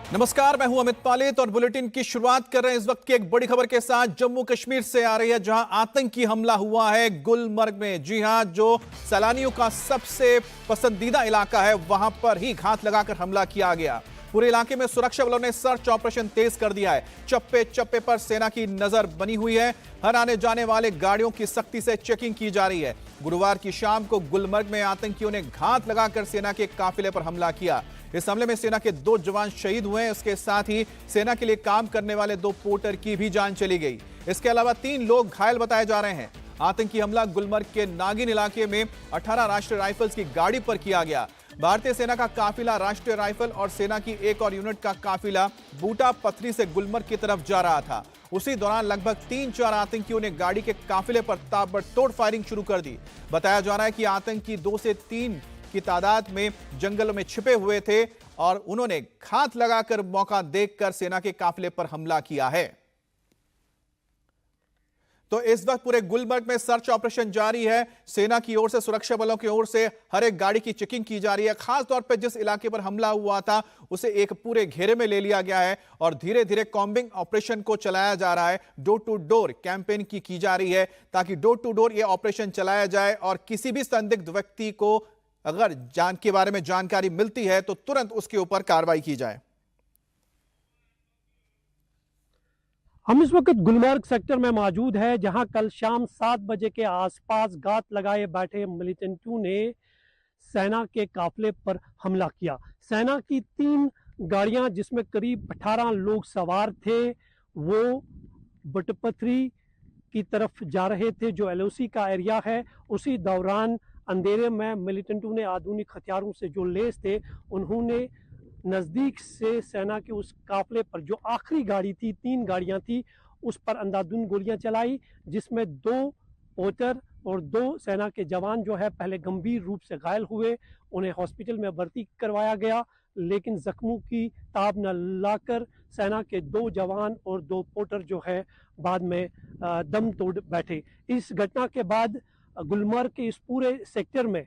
नमस्कार, मैं हूं अमित पालेत और बुलेटिन की शुरुआत कर रहे हैं इस वक्त की एक बड़ी खबर के साथ। जम्मू कश्मीर से आ रही है, जहां आतंकी हमला हुआ है गुलमर्ग में। जी हां, जो सैलानियों का सबसे पसंदीदा इलाका है, वहां पर ही घात लगाकर हमला किया गया। पूरे इलाके में सुरक्षा बलों ने सर्च ऑपरेशन तेज कर दिया है। चप्पे चप्पे पर सेना की नजर बनी हुई है। हर आने जाने वाले गाड़ियों की सख्ती से चेकिंग की जा रही है। गुरुवार की शाम को गुलमर्ग में आतंकियों ने घात लगाकर सेना के काफिले पर हमला किया। इस हमले में सेना के 2 जवान शहीद हुए हैं। इसके साथ ही सेना के लिए काम करने वाले 2 पोर्टर की भी जान चली गई। इसके अलावा 3 लोग घायल बताए जा रहे हैं। आतंकी हमला गुलमर्ग के नागिन इलाके में 18 राष्ट्रीय राइफल्स की गाड़ी पर किया गया। भारतीय सेना का काफिला, राष्ट्रीय राइफल और सेना की एक और यूनिट का काफिला बूटा पथरी से गुलमर्ग की तरफ जा रहा था। उसी दौरान लगभग 3-4 आतंकियों ने गाड़ी के काफिले पर ताबड़तोड़ फायरिंग शुरू कर दी। बताया जा रहा है कि आतंकी 2 से 3 की तादाद में जंगलों में छिपे हुए थे और उन्होंने घात लगाकर मौका देखकर सेना के काफिले पर हमला किया है। तो इस वक्त पूरे गुलमर्ग में सर्च ऑपरेशन जारी है। सेना की ओर से, सुरक्षा बलों की ओर से हर एक गाड़ी की चेकिंग की जा रही है। खास तौर पर जिस इलाके पर हमला हुआ था उसे एक पूरे घेरे में ले लिया गया है और धीरे धीरे कॉम्बिंग ऑपरेशन को चलाया जा रहा है। डोर टू डोर कैंपेन की जा रही है ताकि डोर टू डोर यह ऑपरेशन चलाया जाए और किसी भी संदिग्ध व्यक्ति को अगर जान के बारे में जानकारी मिलती है तो तुरंत उसके ऊपर कार्रवाई की जाए। हम इस वक्त गुलमर्ग सेक्टर में मौजूद है, जहां कल शाम 7 बजे के आसपास घात लगाए बैठे मिलिटेंटों ने सेना के काफिले पर हमला किया। सेना की 3 गाड़ियां जिसमें करीब 18 लोग सवार थे, वो बटपथरी की तरफ जा रहे थे, जो एलओसी का एरिया है। उसी दौरान अंधेरे में मिलिटेंटों ने आधुनिक हथियारों से जो लेस थे, उन्होंने नज़दीक से सेना के उस काफिले पर, जो आखिरी गाड़ी थी, 3 गाड़ियां थी, उस पर अंधाधुंध गोलियां चलाई, जिसमें 2 पोटर और 2 सेना के जवान जो है पहले गंभीर रूप से घायल हुए। उन्हें हॉस्पिटल में भर्ती करवाया गया, लेकिन जख्मों की ताब न लाकर सेना के 2 जवान और 2 पोटर जो है बाद में दम तोड़ बैठे। इस घटना के बाद गुलमर्ग के इस पूरे सेक्टर में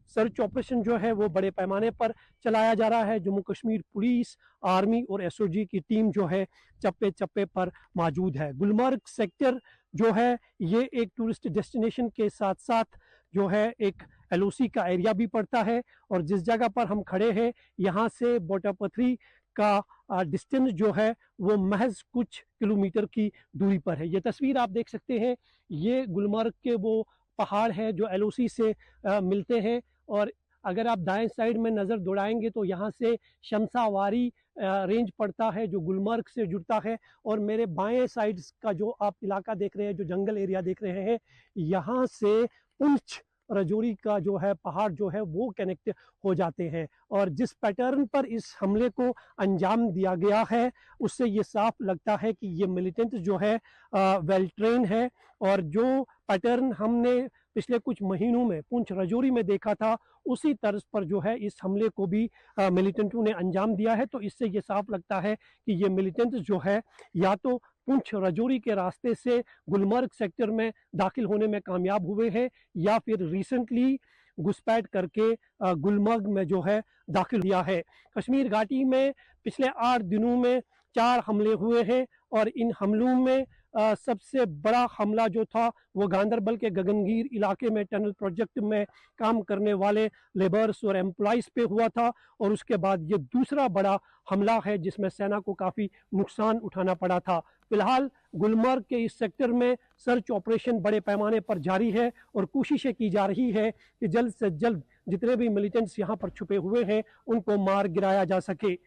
सर्च ऑपरेशन जो है वो बड़े पैमाने पर चलाया जा रहा है। जम्मू कश्मीर पुलिस, आर्मी और एसओजी की टीम जो है चप्पे चप्पे पर मौजूद है। गुलमर्ग सेक्टर जो है ये एक टूरिस्ट डेस्टिनेशन के साथ साथ जो है एक एलओसी का एरिया भी पड़ता है, और जिस जगह पर हम खड़े हैं यहाँ से बोटापथरी का डिस्टेंस जो है वो महज कुछ किलोमीटर की दूरी पर है। ये तस्वीर आप देख सकते हैं, ये गुलमर्ग के वो पहाड़ है जो एलओसी से मिलते हैं, और अगर आप दाएं साइड में नज़र दौड़ाएंगे तो यहाँ से शमशावारी रेंज पड़ता है जो गुलमर्ग से जुड़ता है, और मेरे बाएं साइड का जो आप इलाका देख रहे हैं, जो जंगल एरिया देख रहे हैं, यहाँ से पुंछ राजौरी का जो है पहाड़ जो है वो कनेक्ट हो जाते हैं। और जिस पैटर्न पर इस हमले को अंजाम दिया गया है, उससे ये साफ लगता है कि ये मिलिटेंट जो है वेल ट्रेन है, और जो पैटर्न हमने पिछले कुछ महीनों में पुंछ राजौरी में देखा था, उसी तर्ज पर जो है इस हमले को भी मिलिटेंटों ने अंजाम दिया है। तो इससे ये साफ लगता है कि ये मिलिटेंट जो है या तो पुंछ राजौरी के रास्ते से गुलमर्ग सेक्टर में दाखिल होने में कामयाब हुए हैं, या फिर रिसेंटली घुसपैठ करके गुलमर्ग में जो है दाखिल किया है। कश्मीर घाटी में पिछले 8 दिनों में 4 हमले हुए हैं, और इन हमलों में सबसे बड़ा हमला जो था वो गांदरबल के गगनगीर इलाके में टनल प्रोजेक्ट में काम करने वाले लेबर्स और एम्प्लॉइज पे हुआ था, और उसके बाद ये दूसरा बड़ा हमला है जिसमें सेना को काफ़ी नुकसान उठाना पड़ा था। फिलहाल गुलमर्ग के इस सेक्टर में सर्च ऑपरेशन बड़े पैमाने पर जारी है, और कोशिशें की जा रही है कि जल्द से जल्द जितने भी मिलिटेंट्स यहाँ पर छुपे हुए हैं उनको मार गिराया जा सके।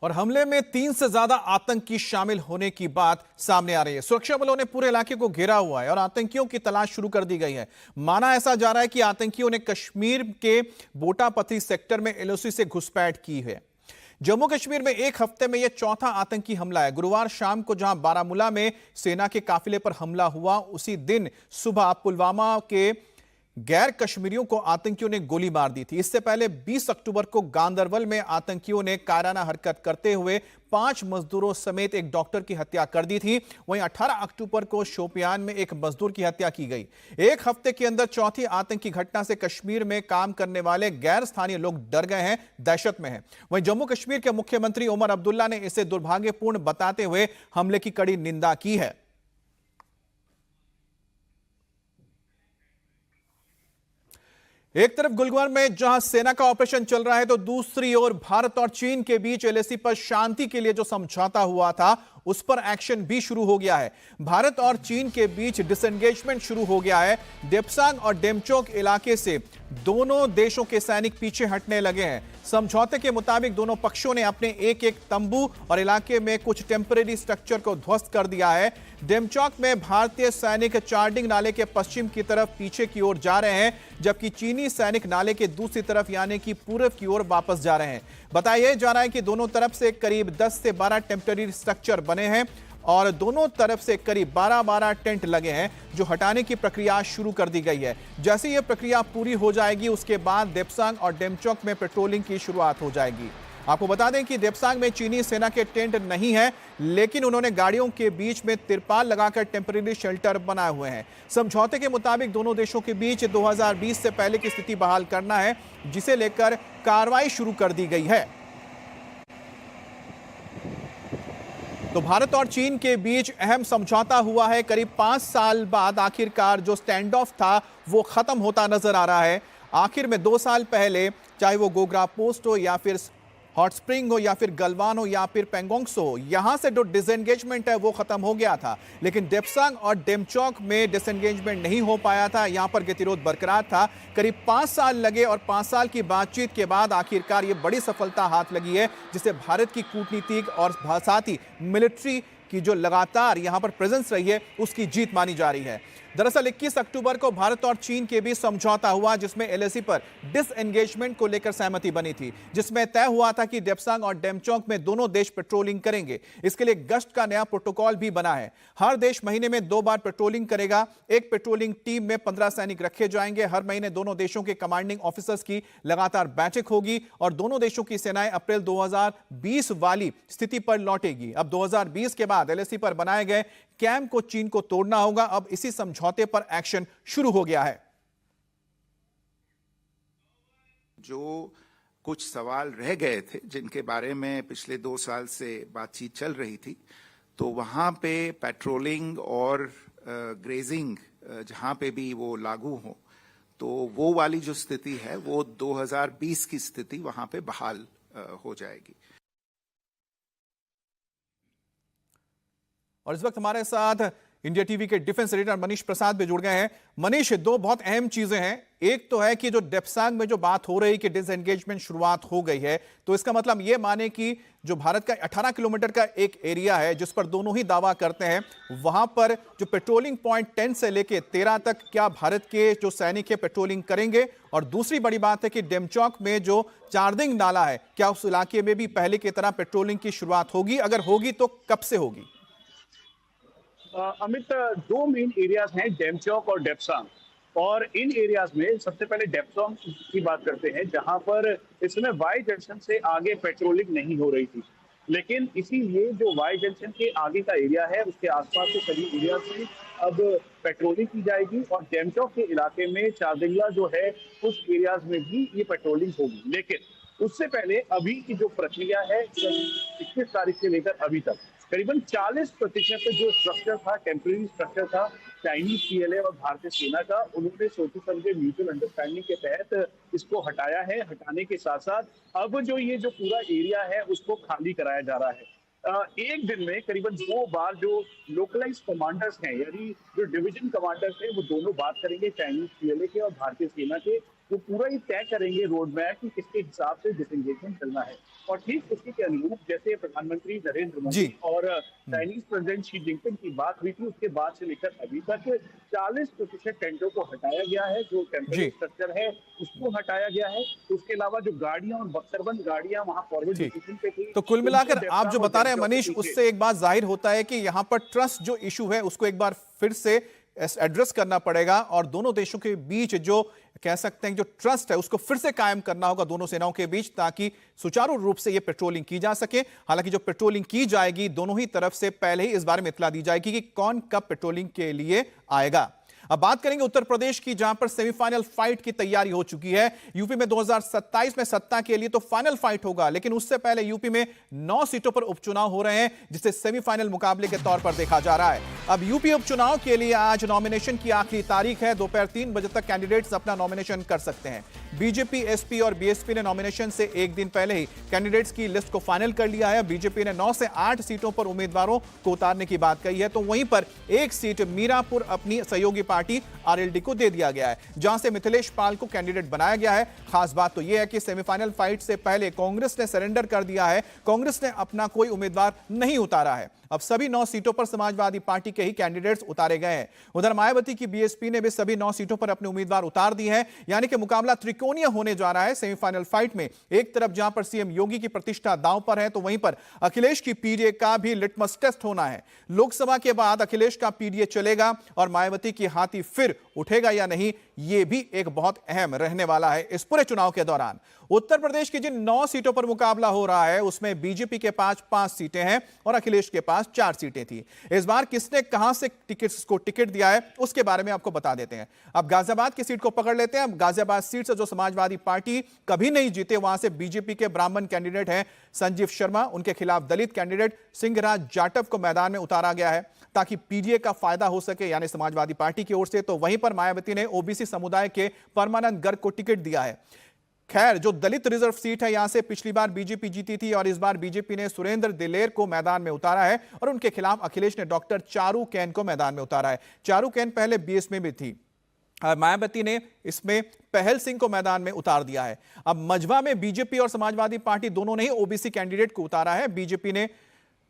और हमले में 3 से ज्यादा आतंकी शामिल होने की बात सामने आ रही है। सुरक्षा बलों ने पूरे इलाके को घेरा हुआ है और आतंकियों की तलाश शुरू कर दी गई है। माना ऐसा जा रहा है कि आतंकियों ने कश्मीर के बोटापथरी सेक्टर में एलओसी से घुसपैठ की है। जम्मू कश्मीर में एक हफ्ते में यह चौथा आतंकी हमला है। गुरुवार शाम को जहां बारामूला में सेना के काफिले पर हमला हुआ, उसी दिन सुबह पुलवामा के गैर कश्मीरियों को आतंकियों ने गोली मार दी थी। इससे पहले 20 अक्टूबर को गांदरबल में आतंकियों ने कायराना हरकत करते हुए 5 मजदूरों समेत एक डॉक्टर की हत्या कर दी थी। वहीं 18 अक्टूबर को शोपियान में एक मजदूर की हत्या की गई। एक हफ्ते के अंदर चौथी आतंकी घटना से कश्मीर में काम करने वाले गैर स्थानीय लोग डर गए हैं, दहशत में हैं। वहीं जम्मू कश्मीर के मुख्यमंत्री उमर अब्दुल्ला ने इसे दुर्भाग्यपूर्ण बताते हुए हमले की कड़ी निंदा की है। एक तरफ गुलमर्ग में जहां सेना का ऑपरेशन चल रहा है, तो दूसरी ओर भारत और चीन के बीच एलएसी पर शांति के लिए जो समझौता हुआ था उस पर एक्शन भी शुरू हो गया है। भारत और चीन के बीच डिसएंगेजमेंट शुरू हो गया है। देपसांग और डेमचोक इलाके से दोनों देशों के सैनिक पीछे हटने लगे हैं। समझौते के मुताबिक दोनों पक्षों ने अपने एक एक तंबू और इलाके में कुछ टेम्परेरी स्ट्रक्चर को ध्वस्त कर दिया है। डेमचौक में भारतीय सैनिक चार्डिंग नाले के पश्चिम की तरफ पीछे की ओर जा रहे हैं, जबकि चीनी सैनिक नाले के दूसरी तरफ यानी कि पूर्व की ओर वापस जा रहे हैं। बताया जा रहा है कि दोनों तरफ से करीब 10 से 12 टेम्परेरी स्ट्रक्चर बने हैं और दोनों तरफ से करीब 12 टेंट लगे हैं, जो हटाने की प्रक्रिया शुरू कर दी गई है। जैसे यह प्रक्रिया पूरी हो जाएगी, उसके बाद देपसांग और डेमचौक में पेट्रोलिंग की शुरुआत हो जाएगी। आपको बता दें कि देपसांग में चीनी सेना के टेंट नहीं है, लेकिन उन्होंने गाड़ियों के बीच में तिरपाल लगाकर टेम्परेरी शेल्टर बनाए हुए हैं। समझौते के मुताबिक दोनों देशों के बीच 2020 से पहले की स्थिति बहाल करना है, जिसे लेकर कार्रवाई शुरू कर दी गई है। तो भारत और चीन के बीच अहम समझौता हुआ है। करीब 5 साल बाद आखिरकार जो स्टैंड ऑफ था वो खत्म होता नजर आ रहा है। आखिर में 2 साल पहले, चाहे वो गोग्रा पोस्ट हो या फिर हॉट स्प्रिंग हो या फिर गलवान हो या फिर पेंगोंगसो हो, यहां से जो डिसएंगेजमेंट है वो खत्म हो गया था। लेकिन देपसांग और डेमचौक में डिसएंगेजमेंट नहीं हो पाया था, यहां पर गतिरोध बरकरार था। करीब 5 साल लगे और 5 साल की बातचीत के बाद आखिरकार ये बड़ी सफलता हाथ लगी है, जिसे भारत की कूटनीतिक और साथ ही मिलिट्री की जो लगातार यहां पर प्रेजेंस रही है उसकी जीत मानी जा रही है। दरअसल 21 अक्टूबर को भारत और चीन के बीच समझौता हुआ, जिसमें एलएसी पर डिसएंगेजमेंट को लेकर सहमति बनी थी, जिसमें तय हुआ था कि देपसांग और डेमचौक में दोनों देश पेट्रोलिंग करेंगे। इसके लिए गश्त का नया प्रोटोकॉल भी बना है। हर देश महीने में 2 बार पेट्रोलिंग करेगा। एक पेट्रोलिंग टीम में 15 सैनिक रखे जाएंगे। हर महीने दोनों देशों के कमांडिंग ऑफिसर्स की लगातार बैठक होगी और दोनों देशों की सेनाएं अप्रैल 2020 वाली स्थिति पर लौटेगी। अब 2020 के बाद एलएसी पर बनाए गए कैंप को चीन को तोड़ना होगा। अब इसी समझौते पर एक्शन शुरू हो गया है। जो कुछ सवाल रह गए थे, जिनके बारे में पिछले 2 साल से बातचीत चल रही थी, तो वहां पे पेट्रोलिंग और ग्रेजिंग जहां पे भी वो लागू हो, तो वो वाली जो स्थिति है वो 2020 की स्थिति वहां पे बहाल हो जाएगी। और इस वक्त हमारे साथ इंडिया टीवी के डिफेंस एडिटर मनीष प्रसाद भी जुड़ गए हैं। मनीष, 2 बहुत अहम चीजें हैं। एक तो है कि जो देपसांग में जो बात हो रही कि डिसएंगेजमेंट शुरुआत हो गई है, तो इसका मतलब यह माने कि जो भारत का 18 किलोमीटर का एक एरिया है जिस पर दोनों ही दावा करते हैं, वहां पर जो पेट्रोलिंग पॉइंट 10 से लेके 13 तक क्या भारत के जो सैनिक है पेट्रोलिंग करेंगे? और दूसरी बड़ी बात है कि डेमचौक में जो चार्डिंग नाला है, क्या उस इलाके में भी पहले की तरह पेट्रोलिंग की शुरुआत होगी? अगर होगी तो कब से होगी? अमित, 2 मेन एरियाज हैं, डेमचौक और डेपसांग। और इन एरियाज में सबसे पहले डेपसांग की बात करते हैं, जहां पर इस समय वाई जंक्शन से आगे पेट्रोलिंग नहीं हो रही थी। लेकिन इसीलिए जो वाई जंक्शन के आगे का एरिया है, उसके आसपास के सभी एरिया से अब पेट्रोलिंग की जाएगी। और डेमचौक के इलाके में चारदिंगला जो है, उस एरियाज में भी ये पेट्रोलिंग होगी। लेकिन उससे पहले अभी की जो प्रक्रिया है, 21 तारीख से लेकर अभी तक करीबन 40% जो स्ट्रक्चर था, टेम्परेरी स्ट्रक्चर था चाइनीज पीएलए और भारतीय सेना का, उन्होंने सोचे समझे म्यूचुअल अंडरस्टैंडिंग के तहत इसको हटाया है। हटाने के साथ साथ अब जो ये जो पूरा एरिया है उसको खाली कराया जा रहा है। एक दिन में करीबन 2 बार जो लोकलाइज कमांडर्स हैं, यानी जो डिवीजन कमांडर्स हैं, वो दोनों बात करेंगे चाइनीज पीएलए के और भारतीय सेना के। वो पूरा ही तय करेंगे रोड मैप कि किसके हिसाब से डिसएंगेजमेंट चलना है। और ठीक उसी के अनुरूप जैसे प्रधानमंत्री नरेंद्र मोदी और चाइनीज प्रेसिडेंट शी जिनपिंग की बात हुई थी, उसके बाद से लेकर अभी तक 40% टेंटों को हटाया गया है। जो टेम्परेरी स्ट्रक्चर है उसको हटाया गया है। उसके अलावा जो गाड़ियां और बख्तरबंद गाड़ियां वहां फॉरवर्ड डिवीजन पे थी, तो कुल मिलाकर आप जो बता रहे हैं मनीष, उससे एक बात जाहिर होता है कि यहाँ पर ट्रस्ट जो इशू है उसको एक बार फिर से एड्रेस करना पड़ेगा और दोनों देशों के बीच जो कह सकते हैं जो ट्रस्ट है उसको फिर से कायम करना होगा दोनों सेनाओं के बीच, ताकि सुचारू रूप से यह पेट्रोलिंग की जा सके। हालांकि जो पेट्रोलिंग की जाएगी दोनों ही तरफ से पहले ही इस बारे में इत्तला दी जाएगी कि कौन कब पेट्रोलिंग के लिए आएगा। अब बात करेंगे उत्तर प्रदेश की, जहां पर सेमीफाइनल फाइट की तैयारी हो चुकी है। यूपी में 2027 में सत्ता के लिए तो फाइनल फाइट होगा, लेकिन उससे पहले यूपी में 9 सीटों पर उपचुनाव हो रहे हैं, जिसे सेमीफाइनल मुकाबले के तौर पर देखा जा रहा है। अब यूपी उपचुनाव के लिए आज नॉमिनेशन की आखिरी तारीख है। दोपहर 3 बजे तक कैंडिडेट्स अपना नॉमिनेशन कर सकते हैं। बीजेपी, एसपी और बीएसपी ने नॉमिनेशन से एक दिन पहले ही कैंडिडेट्स की लिस्ट को फाइनल कर लिया है। बीजेपी ने 9 से 8 सीटों पर उम्मीदवारों को उतारने की बात कही है, तो वहीं पर एक सीट मीरापुर अपनी सहयोगी पार्टी आरएलडी को दे दिया गया है, जहां से मिथिलेश पाल को कैंडिडेट बनाया गया है। खास बात तो यह है कि सेमीफाइनल फाइट से पहले कांग्रेस ने सरेंडर कर दिया है। कांग्रेस ने अपना कोई उम्मीदवार नहीं उतारा है। अब सभी 9 सीटों पर समाजवादी पार्टी के ही कैंडिडेट्स उतारे गए हैं। उधर मायावती की बीएसपी ने भी सभी 9 सीटों पर अपने उम्मीदवार उतार दिए हैं, यानी कि मुकाबला त्रिकोणीय होने जा रहा है। सेमीफाइनल फाइट में एक तरफ जहां पर सीएम योगी की प्रतिष्ठा दांव पर है, तो वहीं पर अखिलेश की पीडीए का भी लिटमस टेस्ट होना है। लोकसभा के बाद अखिलेश का पीडीए चलेगा और मायावती की हाथी फिर उठेगा या नहीं, यह भी एक बहुत अहम रहने वाला है इस पूरे चुनाव के दौरान। उत्तर प्रदेश की जिन 9 सीटों पर मुकाबला हो रहा है उसमें बीजेपी के पास 5 सीटें हैं और अखिलेश के पास 4 सीटें थी। इस बार किसने कहां से टिकट दिया है उसके बारे में आपको बता देते हैं। अब गाजियाबाद की सीट को पकड़ लेते हैं। गाजियाबाद सीट से जो समाजवादी पार्टी कभी नहीं जीते, वहां से बीजेपी के ब्राह्मण कैंडिडेट हैं संजीव शर्मा, उनके खिलाफ दलित कैंडिडेट सिंहराज जाटव को मैदान में उतारा गया है ताकि पीडीए का फायदा हो सके, यानी समाजवादी पार्टी की ओर से। तो वहीं पर मायावती ने ओबीसी समुदाय के परमानंद गर्ग को टिकट दिया है। खैर, जो दलित रिजर्व सीट है, यहां से पिछली बार बीजेपी जीती थी और इस बार बीजेपी ने सुरेंद्र दिलेर को मैदान में उतारा है और उनके खिलाफ अखिलेश ने डॉक्टर चारू कैन को मैदान में उतारा है। चारू कैन पहले बीएस में भी थी। मायावती ने इसमें पहल सिंह को मैदान में उतार दिया है। अब मझवा में बीजेपी और समाजवादी पार्टी दोनों ने ही ओबीसी कैंडिडेट को उतारा है। बीजेपी ने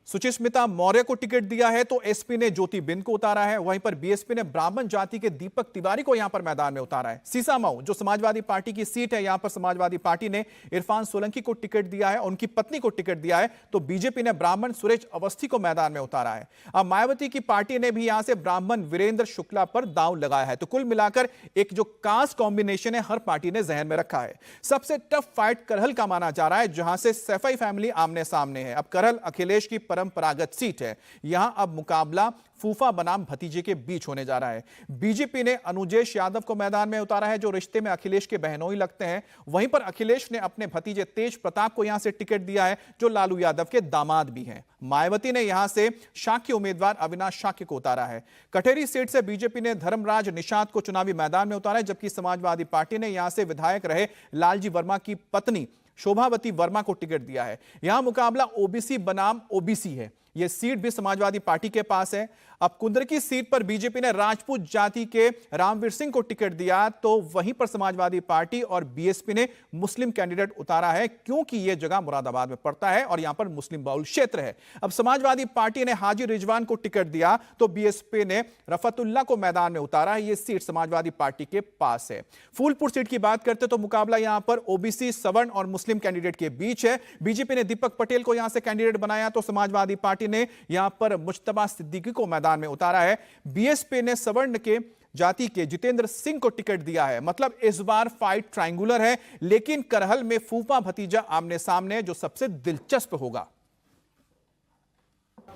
सुचिस्मिता मौर्य को टिकट दिया है, तो एसपी ने ज्योति बिंद को उतारा है। वहीं पर बीएसपी ने ब्राह्मण जाति के दीपक तिवारी को यहां पर मैदान में उतारा है। सीसामऊ जो समाजवादी पार्टी की सीट है, यहां पर समाजवादी पार्टी ने इरफान सोलंकी को टिकट दिया है, उनकी पत्नी को टिकट दिया है, तो बीजेपी ने ब्राह्मण सुरेश अवस्थी को मैदान में उतारा है। अब मायावती की पार्टी ने भी यहां से ब्राह्मण वीरेंद्र शुक्ला पर दांव लगाया है। तो कुल मिलाकर एक जो कास्ट कॉम्बिनेशन है हर पार्टी ने जहन में रखा है। सबसे टफ फाइट करहल का माना जा रहा है, जहां से सैफई फैमिली आमने सामने है। अब करहल अखिलेश की परंपरागत सीट है। यहां अब मुकाबला फूफा बनाम भतीजे के बीच होने जा रहा है। बीजेपी ने अनुजेश यादव को मैदान में उतारा है, जो रिश्ते में अखिलेश के बहनोई लगते हैं। वहीं पर अखिलेश ने अपने भतीजे तेज प्रताप को यहां से टिकट दिया है, जो लालू यादव के दामाद भी हैं। मायावती ने यहां से शाक्य उम्मीदवार अविनाश शाक्य को उतारा है। कटेरी सीट से बीजेपी ने धर्मराज निषाद को चुनावी मैदान में उतारा है, जबकि समाजवादी पार्टी ने यहां से विधायक रहे लालजी वर्मा की पत्नी शोभावती वर्मा को टिकट दिया है। यहां मुकाबला ओबीसी बनाम ओबीसी है। यह सीट भी समाजवादी पार्टी के पास है। अब कुंदरकी सीट पर बीजेपी ने राजपूत जाति के रामवीर सिंह को टिकट दिया, तो वहीं पर समाजवादी पार्टी और बीएसपी ने मुस्लिम कैंडिडेट उतारा है, क्योंकि यह जगह मुरादाबाद में पड़ता है और यहां पर मुस्लिम बहुल क्षेत्र है। अब समाजवादी पार्टी ने हाजी रिजवान को टिकट दिया, तो बीएसपी ने रफतुल्ला को मैदान में उतारा है। यह सीट समाजवादी पार्टी के पास है। फूलपुर सीट की बात करते तो मुकाबला यहां पर ओबीसी, सवर्ण और मुस्लिम कैंडिडेट के बीच है। बीजेपी ने दीपक पटेल को यहां से कैंडिडेट बनाया, तो समाजवादी पार्टी ने यहां पर मुश्तबा सिद्दीकी को मैदान में उतारा है। बीएसपी ने सवर्ण के जाति के जितेंद्र सिंह को टिकट दिया है। मतलब इस बार फाइट ट्रायंगुलर है, लेकिन करहल में फूफा भतीजा आमने सामने, जो सबसे दिलचस्प होगा।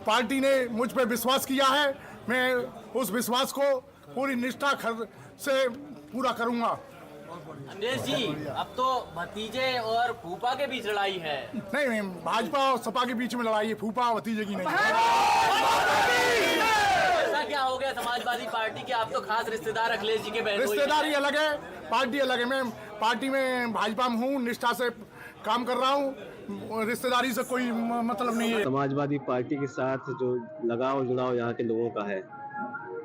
पार्टी ने मुझ पर विश्वास किया है, मैं उस विश्वास को पूरी निष्ठा से पूरा करूंगा। अमरेश जी, अब तो भतीजे और फूफा के बीच लड़ाई है। नहीं, भाजपा और सपा के बीच में लड़ाई है, फूफा भतीजे की नहीं। ऐसा क्या हो गया समाजवादी पार्टी के? आप तो खास रिश्तेदार अखिलेश जी के बहन। रिश्तेदारी अलग है, पार्टी अलग है। मैं पार्टी में भाजपा में हूँ, निष्ठा से काम कर रहा हूँ, रिश्तेदारी से कोई मतलब नहीं है। समाजवादी पार्टी के साथ जो लगाव जुड़ाव यहाँ के लोगों का है,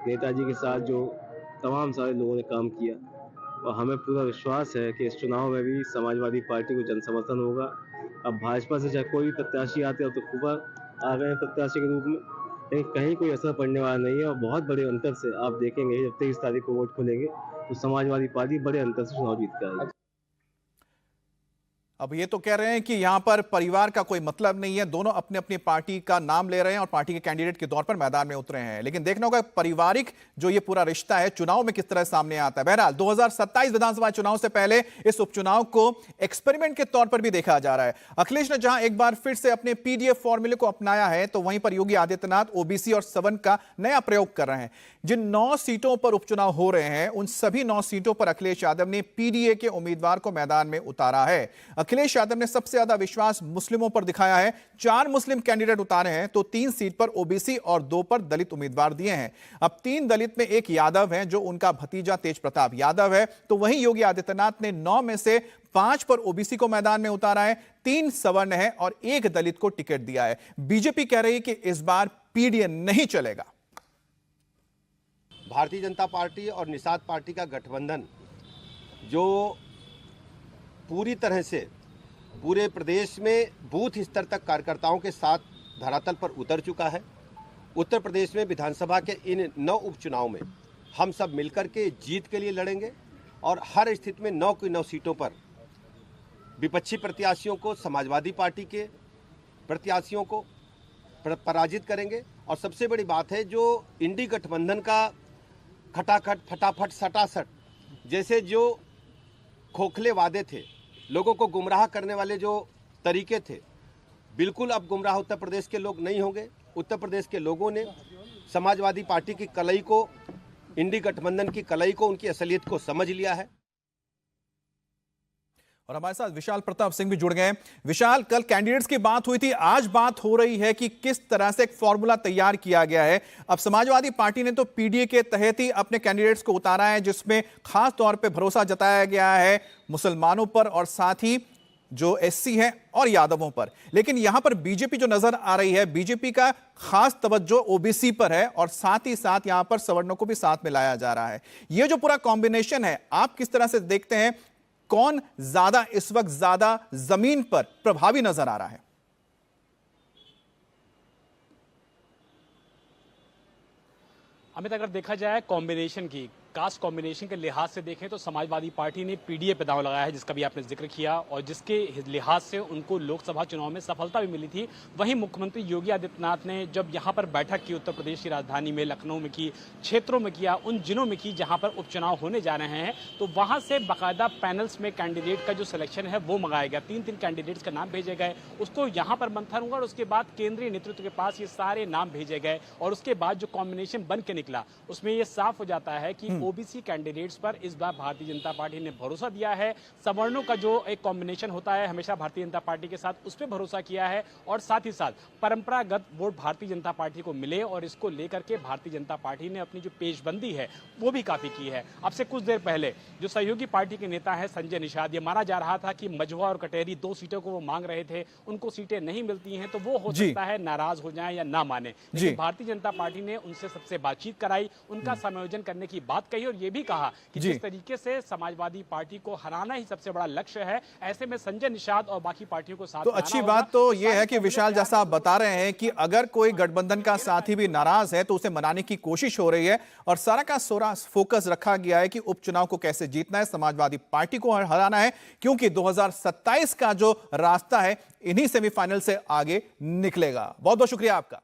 नेताजी के साथ जो तमाम सारे लोगों ने काम किया, और हमें पूरा विश्वास है कि इस चुनाव में भी समाजवादी पार्टी को जन समर्थन होगा। अब भाजपा से चाहे कोई भी प्रत्याशी आते हो, तो फूफा आ गए हैं प्रत्याशी के रूप में, लेकिन कहीं कोई असर पड़ने वाला नहीं है। और बहुत बड़े अंतर से आप देखेंगे, जब 23 तारीख को वोट खुलेंगे तो समाजवादी पार्टी बड़े अंतर से चुनाव जीत कर आएगी। अब ये तो कह रहे हैं कि यहां पर परिवार का कोई मतलब नहीं है, दोनों अपने अपनी पार्टी का नाम ले रहे हैं और पार्टी के कैंडिडेट के तौर पर मैदान में उतरे हैं। लेकिन देखना होगा पारिवारिक जो ये पूरा रिश्ता है चुनाव में किस तरह सामने आता है। बहरहाल 2027 विधानसभा चुनाव से पहले इस उपचुनाव को एक्सपेरिमेंट के तौर पर भी देखा जा रहा है। अखिलेश ने जहां एक बार फिर से अपने पीडीएफ फॉर्मूले को अपनाया है, तो वहीं पर योगी आदित्यनाथ ओबीसी और सवर्ण का नया प्रयोग कर रहे हैं। जिन 9 सीटों पर उपचुनाव हो रहे हैं, उन सभी 9 सीटों पर अखिलेश यादव ने पीडीए के उम्मीदवार को मैदान में उतारा है। अखिलेश यादव ने सबसे ज्यादा विश्वास मुस्लिमों पर दिखाया है। 4 मुस्लिम कैंडिडेट उतारे हैं, तो 3 सीट पर ओबीसी और 2 पर दलित उम्मीदवार दिए हैं। अब 3 दलित में एक यादव है, जो उनका भतीजा तेज प्रताप यादव है। तो वहीं योगी आदित्यनाथ ने 9 में से 5 पर ओबीसी को मैदान में उतारा है, 3 सवर्ण है और 1 दलित को टिकट दिया है। बीजेपी कह रही है कि इस बार पीडीए नहीं चलेगा। भारतीय जनता पार्टी और निषाद पार्टी का गठबंधन जो पूरी तरह से पूरे प्रदेश में बूथ स्तर तक कार्यकर्ताओं के साथ धरातल पर उतर चुका है। उत्तर प्रदेश में विधानसभा के इन 9 उपचुनाव में हम सब मिलकर के जीत के लिए लड़ेंगे और हर स्थिति में 9 की 9 सीटों पर विपक्षी प्रत्याशियों को, समाजवादी पार्टी के प्रत्याशियों को पराजित करेंगे। और सबसे बड़ी बात है, जो इंडी गठबंधन का खटाखट, फटाफट, सटासट जैसे जो खोखले वादे थे, लोगों को गुमराह करने वाले जो तरीके थे, बिल्कुल अब गुमराह उत्तर प्रदेश के लोग नहीं होंगे। उत्तर प्रदेश के लोगों ने समाजवादी पार्टी की कलई को, इंडी गठबंधन की कलई को, उनकी असलियत को समझ लिया है। और हमारे साथ विशाल प्रताप सिंह भी जुड़ गए। विशाल, कल कैंडिडेट्स की बात हुई थी, आज बात हो रही है कि किस तरह से एक फॉर्मूला तैयार किया गया है। अब समाजवादी पार्टी ने तो पीडीए के तहत ही अपने कैंडिडेट्स को उतारा है, जिसमें खास तौर पे भरोसा जताया गया है मुसलमानों पर और साथ ही जो एससी है और यादवों पर। लेकिन यहां पर बीजेपी जो नजर आ रही है, बीजेपी का खास तवज्जो ओबीसी पर है और साथ ही साथ यहां पर सवर्णों को भी साथ में लाया जा रहा है। यह जो पूरा कॉम्बिनेशन है, आप किस तरह से देखते हैं, कौन ज्यादा इस वक्त ज्यादा जमीन पर प्रभावी नजर आ रहा है? अमित, अगर देखा जाए कॉम्बिनेशन की, कास्ट कॉम्बिनेशन के लिहाज से देखें तो समाजवादी पार्टी ने पीडीए पे दांव लगाया है, जिसका भी आपने जिक्र किया, और जिसके लिहाज से उनको लोकसभा चुनाव में सफलता भी मिली थी। वहीं मुख्यमंत्री योगी आदित्यनाथ ने जब यहां पर बैठक की, उत्तर प्रदेश की राजधानी में, लखनऊ में की, क्षेत्रों में किया, उन जिलों में की जहां पर उपचुनाव होने जा रहे हैं, तो वहां से बाकायदा पैनल्स में कैंडिडेट का जो सिलेक्शन है वो मंगाया गया। 3 कैंडिडेट्स का नाम भेजे गए, उसको यहाँ पर मंथन हुआ और उसके बाद केंद्रीय नेतृत्व के पास ये सारे नाम भेजे गए और उसके बाद जो कॉम्बिनेशन बन के निकला, उसमें ये साफ हो जाता है कि ओबीसी कैंडिडेट्स पर इस बार भारतीय जनता पार्टी ने भरोसा दिया है। सवर्णों का जो एक कॉम्बिनेशन होता है हमेशा भारतीय जनता पार्टी के साथ, उस पर भरोसा किया है और साथ ही साथ परंपरागत वोट भारतीय जनता पार्टी को मिले और इसको लेकर के भारतीय जनता पार्टी ने अपनी जो पेशबंदी है वो भी काफी की है। अब से कुछ देर पहले जो सहयोगी पार्टी के नेता है संजय निषाद, ये माना जा रहा था कि मझवा और कटेरी 2 सीटों को वो मांग रहे थे, उनको सीटें नहीं मिलती हैं तो वो हो सकता है नाराज हो जाए या ना माने। लेकिन भारतीय जनता पार्टी ने उनसे सबसे बातचीत कराई, उनका समायोजन करने की बात कही और ये भी कहा कि जिस तरीके से समाजवादी पार्टी को हराना ही सबसे बड़ा लक्ष्य है, ऐसे में संजय निषाद और बाकी पार्टियों को साथ। तो अच्छी बात तो यह है कि विशाल, जैसा आप बता रहे हैं कि अगर कोई गठबंधन का साथी भी नाराज है तो उसे मनाने की कोशिश हो रही है और सारा का सारा फोकस रखा गया है कि उपचुनाव को कैसे जीतना है, समाजवादी पार्टी को हराना है, क्योंकि 2027 का जो रास्ता है इन्हीं सेमीफाइनल से आगे निकलेगा। बहुत बहुत शुक्रिया आपका।